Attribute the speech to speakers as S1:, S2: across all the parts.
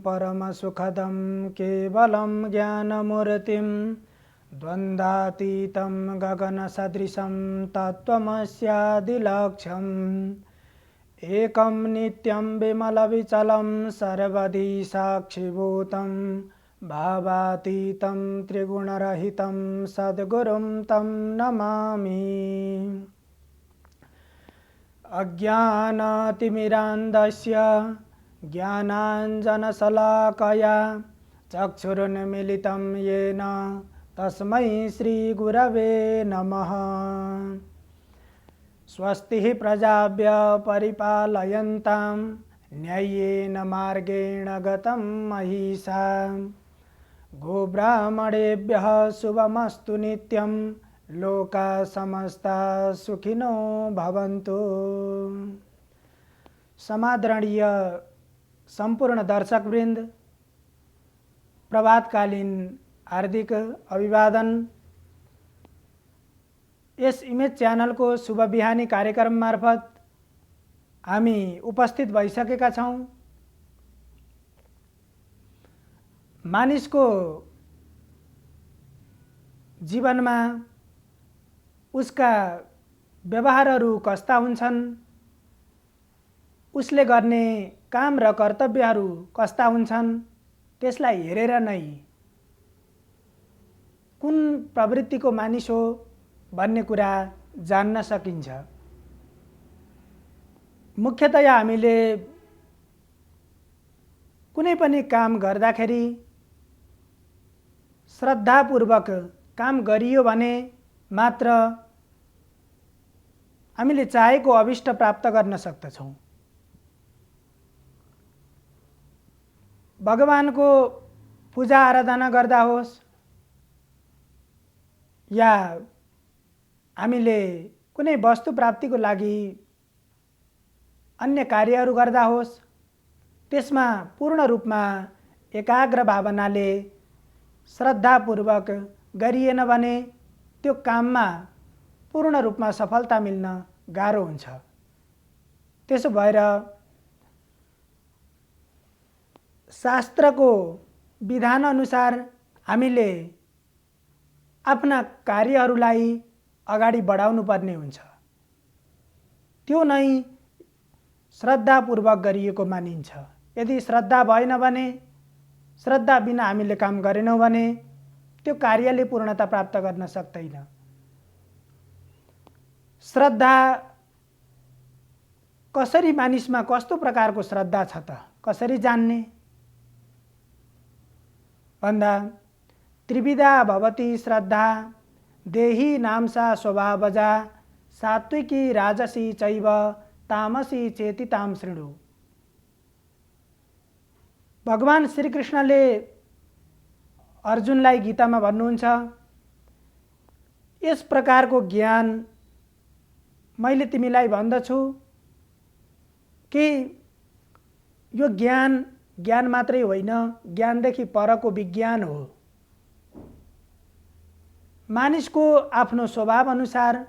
S1: परमसुखदं केवलं ज्ञानमूर्तिं द्वन्द्वातीतं गगनसदृशं तत्त्वमस्यादिलक्ष्यम् एकं नित्यं विमलविचलं सर्वदि साक्षिभूतं भावातीतं त्रिगुणरहितं सद्गुरुं तं नमामि। अज्ञानतिमिरान्धस्य ज्ञानाञ्जनशलाकया चक्षुरुन्मीलितं येन तस्मै श्रीगुरवे नमः। स्वस्तिः प्रजाभ्यः परिपालयन्तां न्याय्येन मार्गेण गतं महिषा। गोब्राह्मणेभ्यः शुभमस्तु नित्यं लोकाः समस्ताः सुखिनो भवन्तु। समादरणीय संपूर्ण दर्शकवृन्द, प्रभातकालीन हार्दिक अभिवादन। यस इमेज च्यानल को शुभ बिहानी कार्यक्रम मार्फत हामी उपस्थित भइसकेका छौं। मानिसको जीवनमा उसका व्यवहारहरू कस्ता हुन्छन्, उसले गर्ने काम र कर्तव्यहरू कस्ता हुन्छन्, त्यसलाई हेरेर नै कुन प्रवृत्तिको मानिस हो भन्ने कुरा जान्न सकिन्छ। मुख्यतया हामीले कुनै पनि काम गर्दाखेरि श्रद्धापूर्वक काम गरियो भने मात्र हामीले चाहेको अभिष्ट प्राप्त गर्न सक्दछौँ। भगवानको पूजा आराधना गर्दा होस् या हामीले कुनै वस्तु प्राप्तिको लागि अन्य कार्यहरू गर्दा होस्, त्यसमा पूर्ण रूपमा एकाग्र भावनाले श्रद्धापूर्वक गरिएन भने त्यो काममा पूर्ण रूपमा सफलता मिल्न गाह्रो हुन्छ। त्यसो भएर शास्त्रको विधान अनुसार हामीले आफ्ना कार्यहरूलाई अगाडि बढाउनु पर्ने हुन्छ। त्यो नै श्रद्धापूर्वक गरिएको मानिन्छ। यदि श्रद्धा भएन भने, श्रद्धा बिना हामीले काम गरेनौँ भने त्यो कार्यले पूर्णता प्राप्त गर्न सक्दैन। श्रद्धा कसरी, मानिसमा कस्तो प्रकारको श्रद्धा छ त कसरी जान्ने भन्दा त्रिविधा भवति श्रद्धा देही नामसा स्वभावजा सात्विकी राजसी चैव तामसी चेति ताम शृणु। भगवान श्री कृष्णले अर्जुनलाई गीतामा भन्नुहुन्छ, यस प्रकारको ज्ञान मैले तिमीलाई भन्दछु कि यो ज्ञान मात्रै होइन, ज्ञानदेखि परको विज्ञान हो। मानिसको आफ्नो स्वभाव अनुसार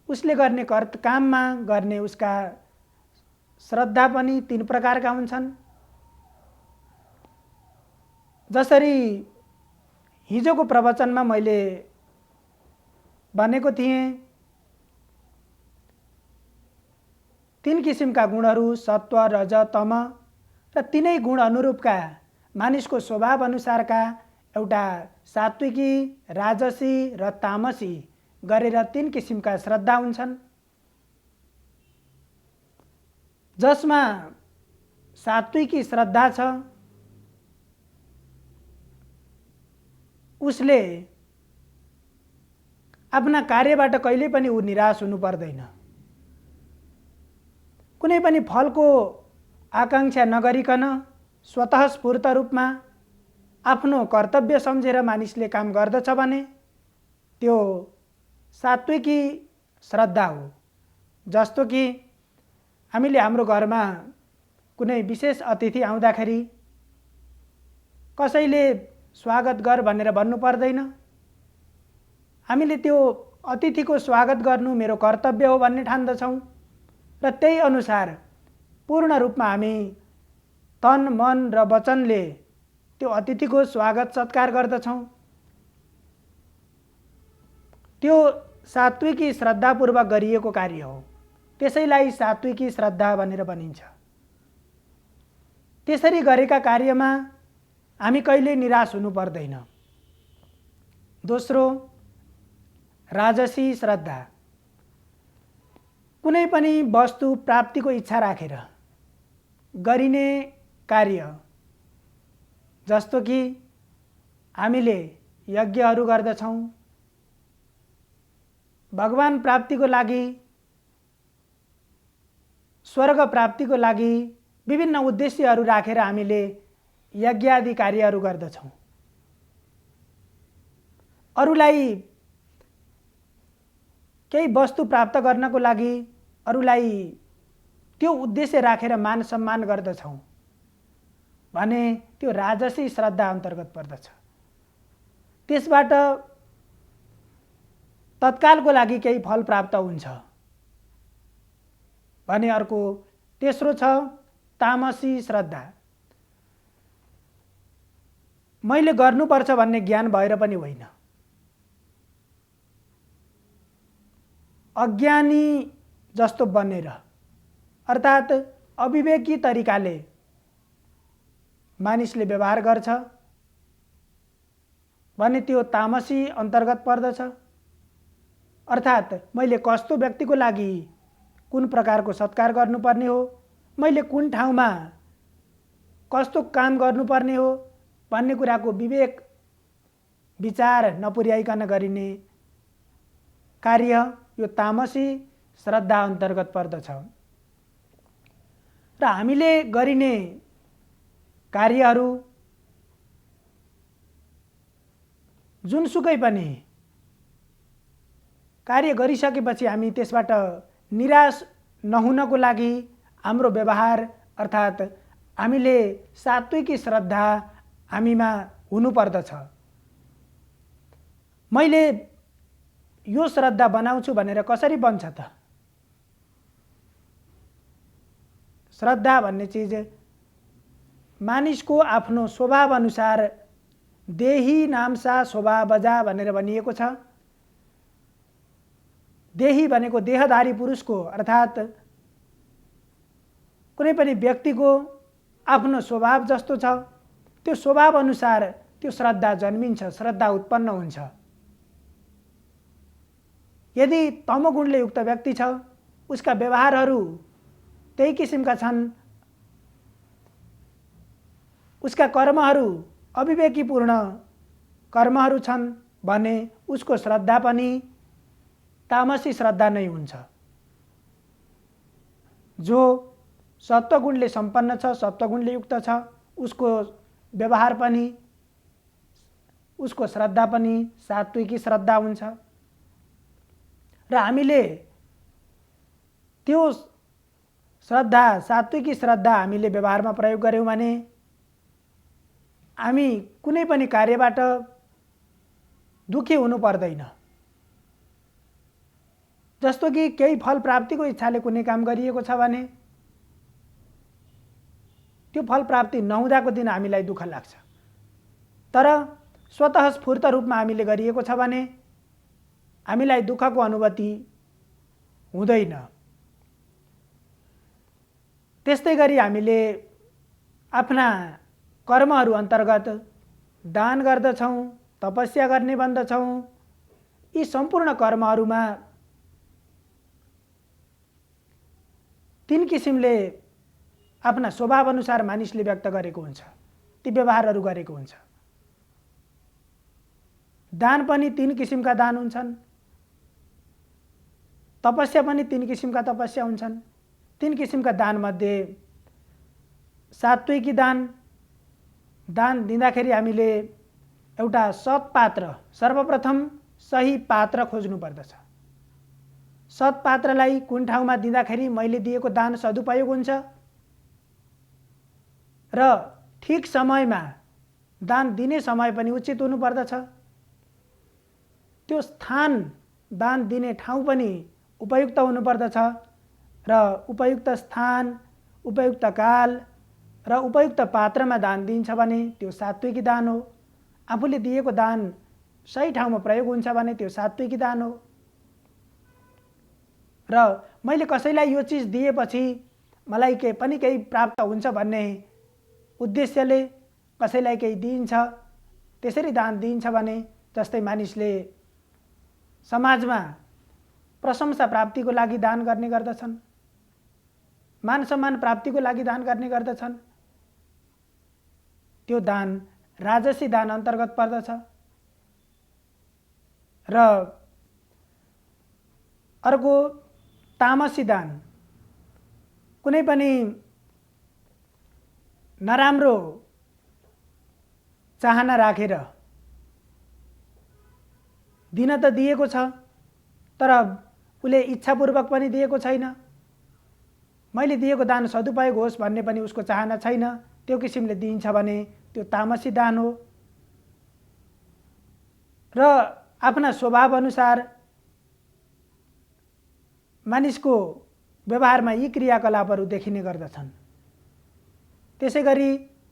S1: उसले गर्ने काममा गर्ने उसका श्रद्धा पनि तीन प्रकारका हुन्छन्। जसरी हिजोको प्रवचनमा मैले भनेको थिएँ, तीन किसिमका गुणहरू सत्व रज तम र तीनै गुण अनुरूपका मानिसको स्वभाव अनुसारका एउटा सात्विकी, राजसी र तामसी गरेर तीन किसिमका श्रद्धा हुन्छन्। जसमा सात्विकी श्रद्धा छ उसले आफ्ना कार्यबाट कहिले पनि ऊ निराश हुनु पर्दैन। कुनै पनि फलको आकांक्षा नगरिकन स्वतः स्फूर्त रूपमा आफ्नो कर्तव्य सम्झेर मानिसले काम गर्दछ भने त्यो सात्विकी श्रद्धा हो। जस्तो कि हामीले हाम्रो घरमा कुनै विशेष अतिथि आउँदाखेरि कसैले स्वागत गर भनेर भन्नु पर्दैन। हामीले त्यो अतिथिको स्वागत गर्नु मेरो कर्तव्य हो भन्ने ठान्दछौँ र त्यही अनुसार पूर्ण रूपमा हामी तन मन र वचनले त्यो अतिथिको स्वागत सत्कार गर्दछौँ। त्यो सात्विकी श्रद्धापूर्वक गरिएको कार्य हो। त्यसैलाई सात्विकी श्रद्धा भनेर भनिन्छ। त्यसरी गरेका कार्यमा हामी कहिल्यै निराश हुनु पर्दैन। दोस्रो, राजसी श्रद्धा। कुनै पनि वस्तु प्राप्तिको इच्छा राखेर गरिने कार्य, जस्तो कि हामीले यज्ञहरू गर्दछौँ, भगवान प्राप्तिको लागि, स्वर्ग प्राप्तिको लागि विभिन्न उद्देश्यहरू राखेर हामीले यज्ञ आदि कार्यहरू गर्दछौँ। अरूलाई केही वस्तु प्राप्त गर्नको लागि अरूलाई त्यो उद्देश्य राखेर मान सम्मान गर्दछौँ भने त्यो राजसी श्रद्धा अन्तर्गत पर्दछ। त्यसबाट तत्कालको लागि केही फल प्राप्त हुन्छ भने अर्को। तेस्रो छ तामसी श्रद्धा। मैले गर्नुपर्छ भन्ने ज्ञान भएर पनि होइन, अज्ञानी जस्तो बनेर अर्थात् अविवेकी तरिकाले मानिसले व्यवहार गर्छ भने त्यो तामसी अन्तर्गत पर्दछ। अर्थात् मैले कस्तो व्यक्तिको लागि कुन प्रकारको सत्कार गर्नुपर्ने हो, मैले कुन ठाउँमा कस्तो काम गर्नुपर्ने हो भन्ने कुराको विवेक विचार नपुर्याइकन गरिने कार्य यो तामसी श्रद्धा अन्तर्गत पर्दछ। र हामीले गरिने कार्यहरू जुनसुकै पनि कार्य गरिसकेपछि हामी त्यसबाट निराश नहुनको लागि हाम्रो व्यवहार अर्थात् हामीले सात्विकी श्रद्धा हामीमा हुनुपर्दछ। मैले यो श्रद्धा बनाउँछु भनेर कसरी बन्छ त? श्रद्धा भन्ने चिज मानिसको आफ्नो स्वभाव अनुसार देही नामसा स्वभावजा भनेर भनिएको छ। देही भनेको देहधारी पुरुषको अर्थात् कुनै पनि व्यक्तिको आफ्नो स्वभाव जस्तो छ त्यो स्वभाव अनुसार त्यो श्रद्धा जन्मिन्छ, श्रद्धा उत्पन्न हुन्छ। यदि तमोगुणले युक्त व्यक्ति छ, उसका व्यवहारहरू त्यही किसिमका छन्, उसका कर्महरू अविवेकीपूर्ण कर्महरू छन् भने उसको श्रद्धा पनि तामसी श्रद्धा नै हुन्छ। जो सत्वगुणले सम्पन्न छ, सत्वगुणले युक्त छ, उसको व्यवहार पनि, उसको श्रद्धा पनि सात्विकी श्रद्धा हुन्छ। र हामीले त्यो श्रद्धा, सात्विकी श्रद्धा हामीले व्यवहारमा प्रयोग गर्यौं भने हामी कुनै पनि कार्यबाट दुखी हुनु पर्दैन। जस्तो कि केही फल प्राप्तिको इच्छाले कुनै काम गरिएको छ भने त्यो फल प्राप्ति नहुँदाको दिन हामीलाई दुःख लाग्छ, तर स्वतः स्फूर्त रूपमा हामीले गरिएको छ भने हामीलाई दुःखको अनुभूति हुँदैन। त्यस्तै गरी हामीले आफ्ना कर्महरू अन्तर्गत दान गर्दछौँ, तपस्या गर्ने बन्दछौँ। यी सम्पूर्ण कर्महरूमा तीन किसिमले आफ्ना स्वभाव अनुसार मानिसले व्यक्त गरेको हुन्छ, ती व्यवहारहरू गरेको हुन्छ। दान पनि तीन किसिमका दान हुन्छन्, तपस्या पनि तीन किसिमका तपस्या हुन्छन्। तीन किसिमका दान मध्ये सात्विकी दान, दान दिँदाखेरि हामीले एउटा सत्पात्र, सर्वप्रथम सही पात्र खोज्नु पर्दछ। सत्पात्रलाई कुन ठाउँमा दिँदाखेरि मैले दिएको दान सदुपयोग हुन्छ र ठीक समयमा दान दिने समय पनि उचित हुनु पर्दछ। त्यो स्थान, दान दिने ठाउँ पनि उपयुक्त हुनु पर्दछ र उपयुक्त स्थान, उपयुक्त काल र उपयुक्त पात्रमा दान दिन्छ भने त्यो सात्विकी दान हो। आफूले दिएको दान सही ठाउँमा प्रयोग हुन्छ भने त्यो सात्विकी दान हो। र मैले कसैलाई यो चिज दिएपछि मलाई केही प्राप्त हुन्छ भन्ने उद्देश्यले कसैलाई केही दिइन्छ, त्यसरी दान दिइन्छ भने, जस्तै मानिसले समाजमा प्रशंसा प्राप्तिको लागि दान गर्ने गर्दछन्, मान सम्मान प्राप्तिको लागि दान गर्ने गर्दछन्, त्यो दान राजसी दान अन्तर्गत पर्दछ। र अर्को तामसी दान, कुनै पनि नराम्रो चाहना राखेर दिन त दिएको छ तर उसले इच्छापूर्वक पनि दिएको छैन, मैले दिएको दान सदुपयोग होस् भन्ने पनि उसको चाहना छैन, त्यो किसिमले दिइन्छ भने त्यो तामसी दान हो। र आफ्ना स्वभाव अनुसार मानिसको व्यवहारमा यी क्रियाकलापहरू देखिने गर्दछन्। त्यसैगरी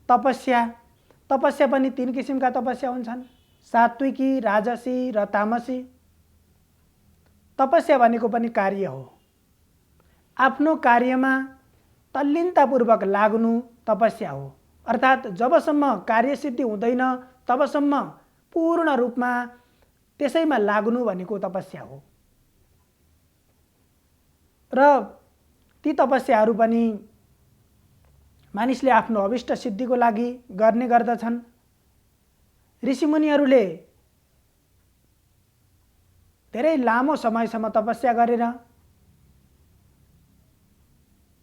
S1: तपस्या पनि 3 किसिमका तपस्या हुन्छन्, सात्विकी, राजसी र तामसी। तपस्या भनेको पनि कार्य हो। आफ्नो कार्यमा तल्लीनतापूर्वक लाग्नु तपस्या हो। अर्थात् जबसम्म कार्यसिद्धि हुँदैन तबसम्म पूर्ण रूपमा त्यसैमा लाग्नु भनेको तपस्या हो। र ती तपस्याहरू पनि मानिसले आफ्नो अभिष्ट सिद्धिको लागि गर्ने गर्दछन्। ऋषिमुनिहरूले धेरै लामो समयसम्म तपस्या गरेर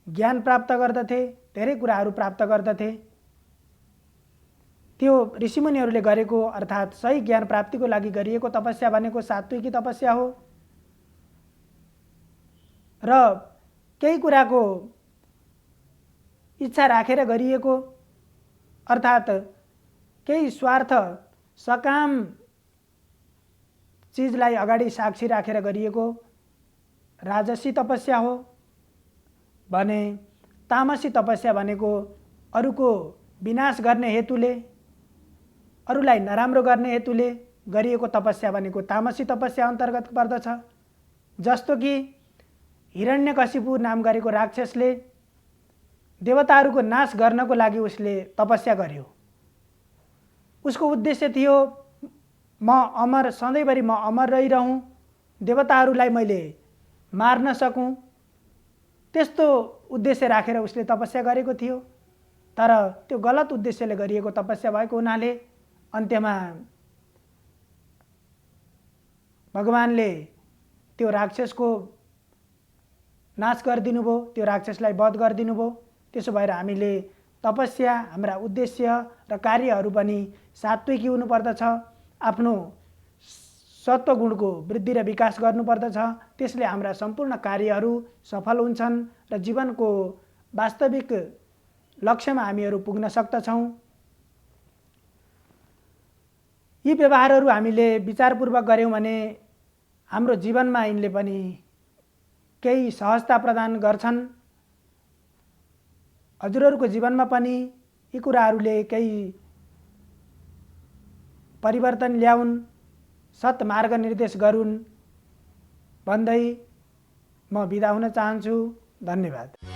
S1: ज्ञान प्राप्त गर्दथे, धेरै कुराहरू प्राप्त गर्दथे। त्यो ऋषिमुनिहरूले गरेको अर्थात् सही ज्ञान प्राप्तिको लागि गरिएको तपस्या भनेको सात्विकी तपस्या हो। र केही कुराको इच्छा राखेर गरिएको अर्थात् केही स्वार्थ सकाम चिजलाई अगाडि साक्षी राखेर गरिएको राजसी तपस्या हो भने तामसी तपस्या भनेको अरूको विनाश गर्ने हेतुले, अरूलाई नराम्रो गर्ने हेतुले गरिएको तपस्या भनेको तामसी तपस्या अन्तर्गत पर्दछ। जस्तो कि हिरण्यकशिपु नाम गरेको राक्षसले देवताहरूको नाश गर्नको लागि उसले तपस्या गर्यो। उसको उद्देश्य थियो म अमर, सधैँभरि म अमर रहिरहँ, देवताहरूलाई मैले मार्न सकूँ, त्यस्तो उद्देश्य राखेर उसले तपस्या गरेको थियो। तर त्यो गलत उद्देश्यले गरिएको तपस्या भएको हुनाले अन्त्यमा भगवानले त्यो राक्षसको नाश गरिदिनु भयो, त्यो राक्षसलाई वध गरिदिनु भयो। त्यसो भएर हामीले तपस्या, हाम्रा उद्देश्य र कार्यहरू पनि सात्विकी हुनुपर्दछ। आफ्नो सत्वगुणको वृद्धि र विकास गर्नुपर्दछ। त्यसले हाम्रा सम्पूर्ण कार्यहरू सफल हुन्छन् र जीवनको वास्तविक लक्ष्यमा हामीहरू पुग्न सक्दछौँ। यी व्यवहारहरू हामीले विचारपूर्वक गऱ्यौँ भने हाम्रो जीवनमा यिनले पनि केही सहजता प्रदान गर्छन्। हजुरहरूको जीवनमा पनि यी कुराहरूले केही परिवर्तन ल्याउन्, सत् मार्ग निर्देश गरून् भन्दै म बिदा हुन चाहन्छु। धन्यवाद।